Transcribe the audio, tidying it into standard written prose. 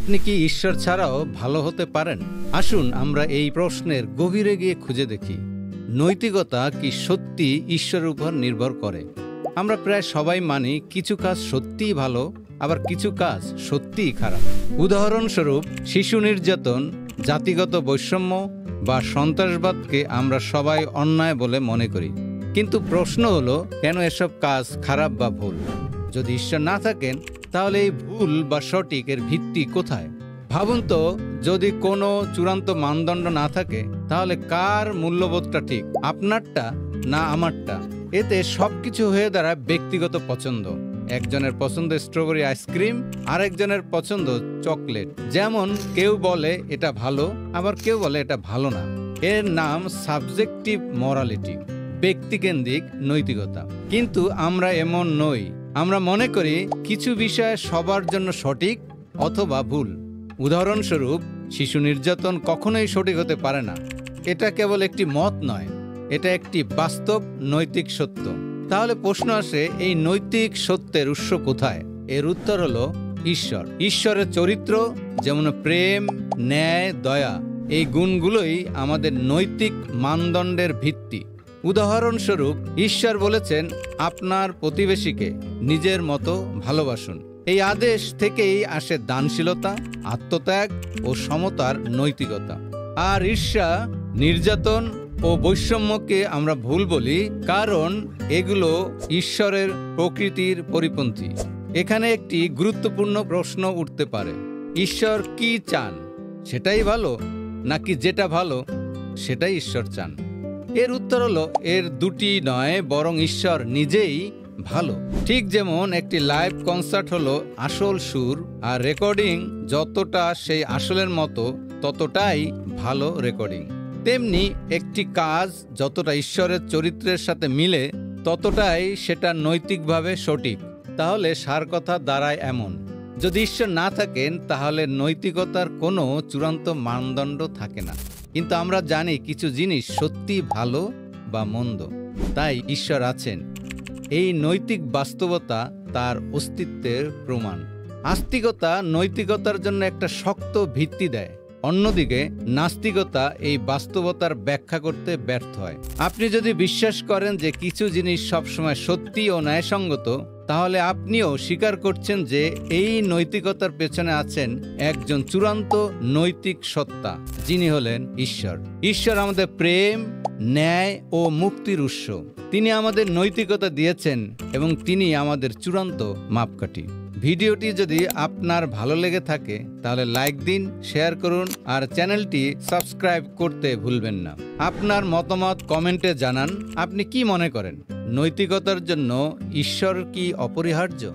আপনি কি ঈশ্বর ছাড়াও ভালো হতে পারেন? আসুন আমরা এই প্রশ্নের গভীরে গিয়ে খুঁজে দেখি, নৈতিকতা কি সত্যি ঈশ্বরের উপর নির্ভর করে? আমরা প্রায় সবাই মানি কিছু কাজ সত্যিই ভালো, আবার কিছু কাজ সত্যিই খারাপ। উদাহরণস্বরূপ, শিশু নির্যাতন, জাতিগত বৈষম্য বা সন্ত্রাসবাদকে আমরা সবাই অন্যায় বলে মনে করি। কিন্তু প্রশ্ন হলো, কেন এসব কাজ খারাপ বা ভুল? যদি ঈশ্বর না থাকেন, তাহলে এই ভুল বা সঠিকের ভিত্তি কোথায়? ভাবুন তো, যদি কোনো চূড়ান্ত মানদণ্ড না থাকে, তাহলে কার মূল্যবোধটা ঠিক, আপনারটা না আমারটা? এতে সবকিছু হয়ে দাঁড়ায় ব্যক্তিগত পছন্দ। একজনের পছন্দ স্ট্রবেরি আইসক্রিম, আরেকজনের পছন্দ চকলেট। যেমন কেউ বলে এটা ভালো, আবার কেউ বলে এটা ভালো না। এর নাম সাবজেক্টিভ মরালিটি, ব্যক্তিকেন্দ্রিক নৈতিকতা। কিন্তু আমরা এমন নই। আমরা মনে করি কিছু বিষয় সবার জন্য সঠিক অথবা ভুল। উদাহরণস্বরূপ, শিশু নির্যাতন কখনোই সঠিক হতে পারে না। এটা কেবল একটি মত নয়, এটা একটি বাস্তব নৈতিক সত্য। তাহলে প্রশ্ন আসে, এই নৈতিক সত্যের উৎস কোথায়? এর উত্তর হলো ঈশ্বর। ঈশ্বরের চরিত্র, যেমন প্রেম, ন্যায়, দয়া, এই গুণগুলোই আমাদের নৈতিক মানদণ্ডের ভিত্তি। উদাহরণস্বরূপ, ঈশ্বর বলেছেন, আপনার প্রতিবেশীকে নিজের মতো ভালোবাসুন। এই আদেশ থেকেই আসে দানশীলতা, আত্মত্যাগ ও সমতার নৈতিকতা। আর ঈর্ষা, নির্যাতন ও বৈষম্যকে আমরা ভুল বলি, কারণ এগুলো ঈশ্বরের প্রকৃতির পরিপন্থী। এখানে একটি গুরুত্বপূর্ণ প্রশ্ন উঠতে পারে, ঈশ্বর কি চান? সেটাই ভালো, নাকি যেটা ভালো সেটাই ঈশ্বর চান? এর উত্তর হলো, এর দুটি নয়, বরং ঈশ্বর নিজেই ভালো। ঠিক যেমন একটি লাইভ কনসার্ট হলো আসল সুর, আর রেকর্ডিং যতটা সেই আসলের মতো ততটাই ভালো রেকর্ডিং। তেমনি একটি কাজ যতটা ঈশ্বরের চরিত্রের সাথে মিলে, ততটাই সেটা নৈতিকভাবে সঠিক। তাহলে সার কথা দাঁড়ায় এমন, যদি ঈশ্বর না থাকেন, তাহলে নৈতিকতার কোনো চূড়ান্ত মানদণ্ড থাকে না। কিন্তু আমরা জানি কিছু জিনিস সত্যি ভালো বা মন্দ, তাই ঈশ্বর আছেন। এই নৈতিক বাস্তবতা তার অস্তিত্বের প্রমাণ। আস্তিকতা নৈতিকতার জন্য একটা শক্ত ভিত্তি দেয়, অন্যদিকে নাস্তিকতা এই বাস্তবতার ব্যাখ্যা করতে ব্যর্থ হয়। আপনি যদি বিশ্বাস করেন যে কিছু জিনিস সবসময় সত্যি ও ন্যায়সঙ্গত, তাহলে আপনিও স্বীকার করছেন যে এই নৈতিকতার পেছনে আছেন একজন চূড়ান্ত নৈতিক সত্তা, যিনি হলেন ঈশ্বর। ঈশ্বর আমাদের প্রেম, ন্যায় ও মুক্তির উৎস। তিনি আমাদের নৈতিকতা দিয়েছেন এবং তিনি আমাদের চূড়ান্ত মাপকাঠি। ভিডিওটি যদি আপনার ভালো লেগে থাকে, তাহলে লাইক দিন, শেয়ার করুন আর চ্যানেলটি সাবস্ক্রাইব করতে ভুলবেন না। আপনার মতামত কমেন্টে জানান। আপনি কি মনে করেন, নৈতিকতার জন্য ঈশ্বর কি অপরিহার্য?